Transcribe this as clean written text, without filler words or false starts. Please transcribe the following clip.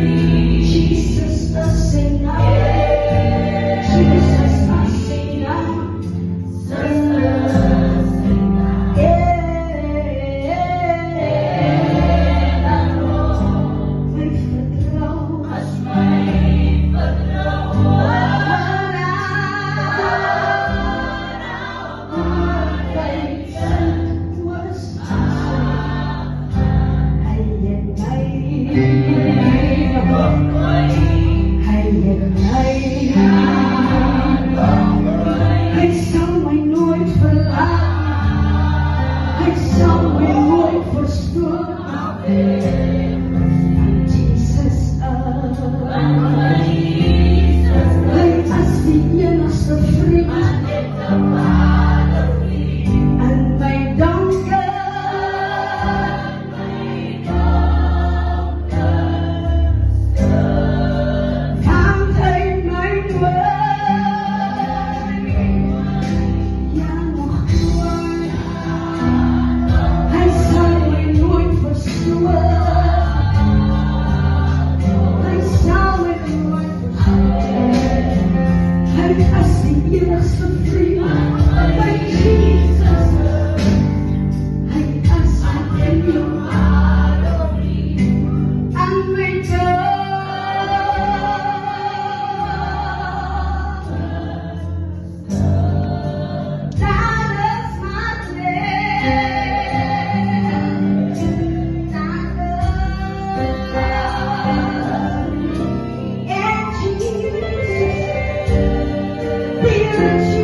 Jesus, the singer. Jesus, the singer. Ik zou mij nooit verlaten, ik zou mij nooit verstoren. Jesus, hij is die enigste vriend en mijn danken. Vangt hij mijn as die enigste vriend bij Jesus. Hij is mijn vriend en mijn Jesus.